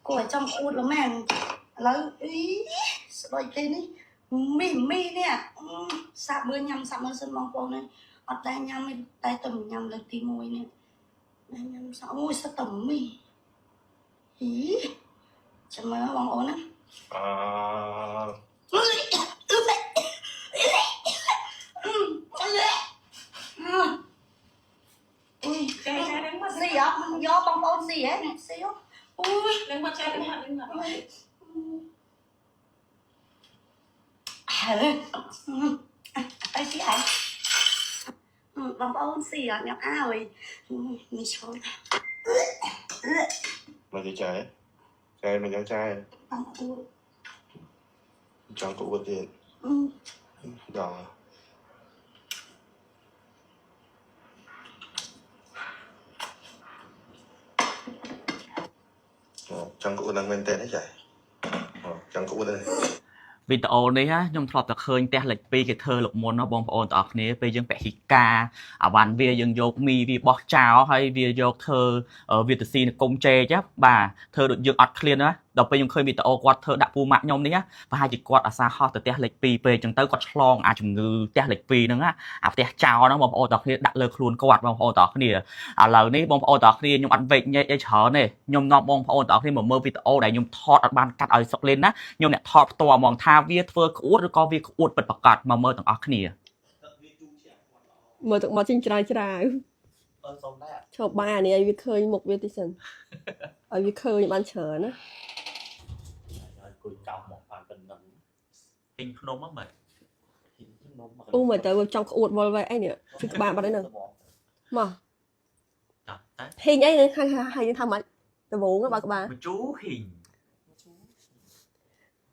cô ở trong cút lắm mẹ lấy ý đôi tên ấy mì nè sạp mưa nhầm sân mong cô này ở đây nhầm tay tầm nhầm lấy tí môi nè đây nhầm sao ôi sao tầm mì ý chẳng mơ bóng ổn á gì á do bóng ổn gì ấy này xíu ui lên mặt tay chị ấy bóng ổn gì á nhóc ao ấy mình trốn mà gì trái mình đang trai bóng ổn chọn cụ vật tiền đó chọn cụ đang bên tên hết chạy chọn cụ đâyវីដេអូនេះខ្ញុំធ្លាប់តែឃើញផ្ទះលេខ2គេធ្វើលោកមុនបងប្អូនទាំងអស់គ្នាពេលយើងពាក់ហីកាអាវ៉ាន់វាយើងយកមីវាបោះចោលហើយវាយកធ្វើវាទៅស៊ីនៅកុំចេកបាទធ្វើដូចយើងអត់ឃ្លានណាដល់ពេលខ្ញុំឃើញវីដេអូគាត់ធ្វើដាក់ពូម៉ាក់ខ្ញុំនេះប្រហែលជាគាត់អាសាហោះទៅផ្ទះលេខ2ពេកអញ្ចឹងទៅគាត់ឆ្លងអាជំងឺផ្ទះលេខ2ហ្នឹងអាផ្ទះចោលហ្នឹងបងប្អូនទាំងអស់គ្នាដាក់លើខ្លួនគាត់បងប្អូនទាំងអស់គ្នាឥឡូវនេះបងប្អូនទាំងអស់គ្នាខ្ញុំអត់វេកញែកអីច្រើនទេខ្ញុំនាំបងប្អូនទាំងអស់គ្នាមកមើលវីដេអូដែលខ្ញុំថតអត់បានកាត់ឲ្យសុកលេនណាខ្ញុំអ្នកថតផ្ទាល់ហ្មងថាវាធ្វើក្អួតឬក៏វាក្អួតពិតប្រាកដមកមើលទាំងអស់គ្នាមើលទឹកមកចេញច្រាវសុំដែរឈប់បាននេះឲ្យវាឃើញមុខវាតិចសិនឲ្យវាឃើញបានច្រើនណាគួយកោសមកបានប៉ុណ្ណឹងពេញភ្នំហ្នឹងមើលអូមើលទៅចង់ក្អួតវល់វែអីនេះគឺក្បាលបាត់ហ្នឹងមកហេងអីហ្នឹងហើយថាម៉េចដបងបើក្បាលមជូហេង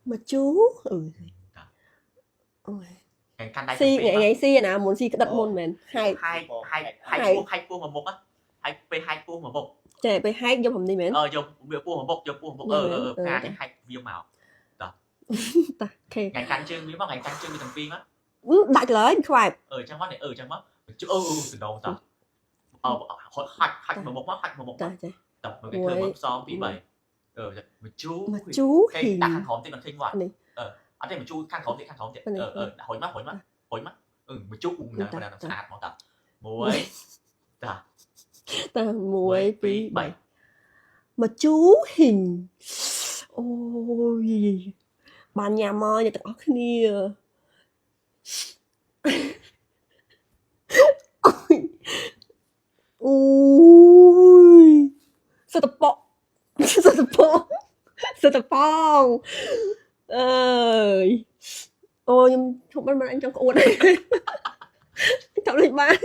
មកជូអូយកាន់ដៃស៊ីថ្ងៃស៊ីណាមុនស៊ីក្តិតមុនមែនហែកពោះមកមុខហើយពេលហែកពោះមកមុខចេះពេលហែកយកผมនេះមែនយកវាពោះមកមុខការហែកវាមកតាខេថ្ងៃកាន់ជើងវាមកថ្ងៃកាន់ជើងវាទាំងពីរមកដាច់ឡើយខ្វាយចឹងមកចឹងមកជសណ្ដោតហាច់មកមុខមកហាច់មកមុខតាចេះតើមកគេធ្វើមកផ្សំពី3មកជូហេងដាក់ខាងក្រោមតិចមិនឃើញគាត់អត់ទេមកជូខាងក្រោមតិចហុយមកមកជូណាស្អាតមកតា1តា1 2 3មកជូហេងអូយបានញ៉ាំមកអ្នកទាំងអស់គ្នាអូយសតប៉អើយអូខ្ញុំឈប់មិនអញចង់ក្អួតចាំលេចបាន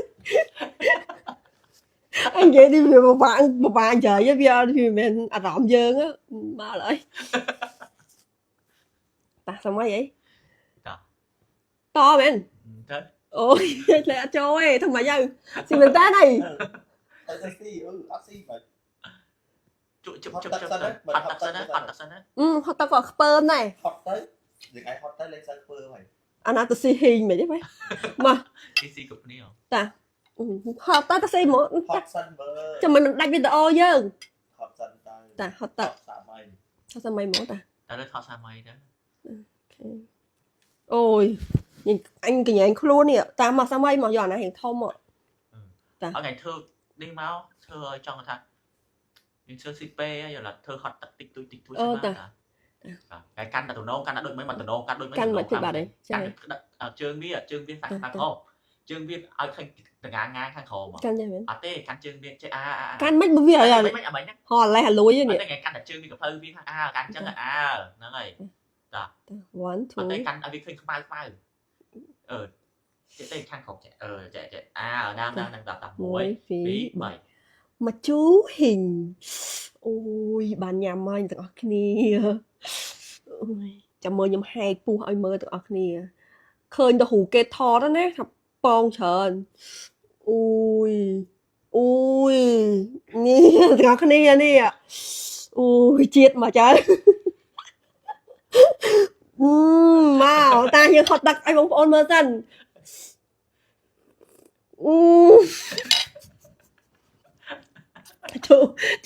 អញនិយាយនេះវាបបាក់ចាយវាអត់វាមិនអារម្មណ៍យើងមកឡើយតាសម័យអីតមែនអូយលេអត់ចូលទេធ្វើម៉េចទៅស៊ីមែនតើអីអត់ស៊ីអត់ស៊ីបាច់ជប់ហត់តាសិនណាហត់តាក៏ខ្ពើមដែរហត់ទៅនិយាយហត់ទៅលេងសើខ្ពើមហើយអាណាទៅស៊ីហ៊ីងមិនទេមកស៊ីគ្រប់គ្នាតាហត់ទៅស៊ីមកហត់សិនមើលចាំមិនដាច់វីដេអូយើងហត់សិនតាហត់ទៅសាមៃមកតាតែថតសាមៃដែរអូយអញកញ្ញែងខ្លួននេះតាមមកសាមៃមកយកអាណារៀងធំមកតាថ្ងៃធ្វើនេះមកធ្វើឲ្យចង់ថាយើងធ្វើស៊ីពេយកឡាធ្វើហត់តិចតួចតាតែកាន់តែតំណងកាន់តែដូចមិនតំណងកាន់ដូចមិនកាន់មិនបាត់ទេចាជើងវាសាច់ខាងក្រោមជើងវាឲ្យឃើញតងាងាខាងក្រោមកាន់ទេមែនអត់ទេកាន់ជើងវាចេះកាន់មិនវាឲ្យមិនអាមិញហ្នឹងហល់ឡេះអាលួយនេះតែកាន់តែជើងវាកភៅវាខាងកាន់ចឹងហ្នឹងហើយតា1 2អត់ទេកាន់ឲ្យវាឃើញខ្មៅចេះទេខាងក្រោមចេះចេះហ្នឹងដល់1 2 3មកជូហេងអូយបានញ៉ាំមកទាំងអស់គ្នាអូយចាំមើលខ្ញុំហែកពោះឲ្យមើលទាំងអស់គ្នាឃើញទៅរូគេថតណាថាប៉ងច្រើនអូយនេះទាំងអស់គ្នានេះអូយជាតិមកចើមកតាយើងហត់ដឹកឲ្យបងប្អូនមើលសិន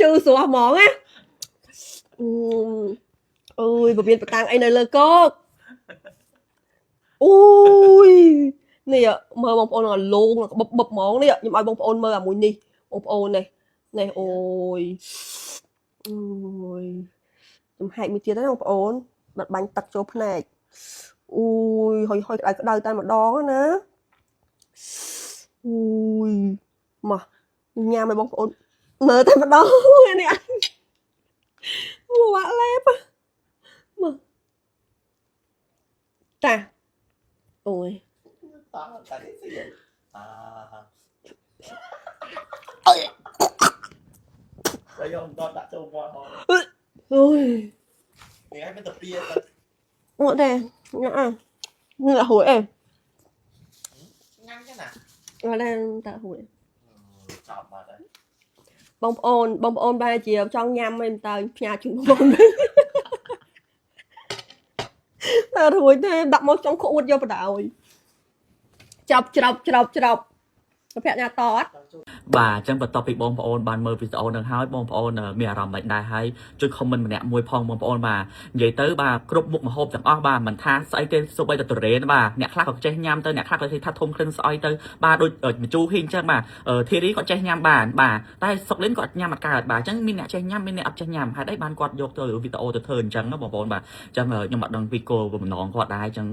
ជូស្រស់ហ្មងណា ôi bà viên bà tăng ấy này lơ cốc ôi nè mơ bông ôn là luôn là bập món nè nhưng mà bông ôn mơ là mùi nì bông ôn này này ôi ôi chấm hai mươi chia tới bông ôn bật bánh tật chốt này ui hồi hồi cái đời tay mà đó nè ui mà nhà mày bông ôn nở tay mà đó nè anh mua bạ lép á mà ta ôi ôi ngọt đè nhã như là hủi em ngọt đè tạ hủi bông ôn ba chiều trong nhâm em tao nhà chúng bông ôn tạ hủi thế đặt một trong khổ vô vào đảo chọc cái phẹt nhà to បាទអញ្ចឹងបន្ទាប់ពីបងប្អូនបានមើលវីដេអូនឹងហើយបងប្អូនមានអារម្មណ៍មិនដែរហើយជួយ comment ម្នាក់មួយផងបងប្អូនបាទនិយាយទៅបាទគ្រប់មុខម្ហូបទាំងអស់បាទមិនថាស្អីទេសូម្បីតែទុរេនបាទអ្នកខ្លះក៏ចេះញ៉ាំទៅអ្នកខ្លះក៏ថាធំក្លិនស្អុយទៅបាទដូចម្ជូរហ៊ីងអញ្ចឹងបាទធីរីក៏ចេះញ៉ាំបានបាទតែសុកលិនក៏ញ៉ាំអត់កើតបាទអញ្ចឹងមានអ្នកចេះញ៉ាំមានអ្នកអត់ចេះញ៉ាំហេតុអីបានគាត់យកទៅវីដេអូទៅធ្វើអញ្ចឹងបងប្អូនបាទអញ្ចឹងខ្ញុំអត់ដឹងពីគោលបំណងគាត់ដែរអញ្ចឹង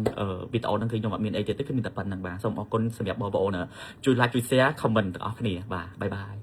វីដេអូហ្នឹងគឺខ្ញុំអត់មានអីទៀតទេគឺមានតែប៉ុណ្្នឹងបាទសូមអរគុណសម្រាប់បងប្អូនជួយ like ជួយ share comment ទាំងអស់គ្នាបាទបាយបាយ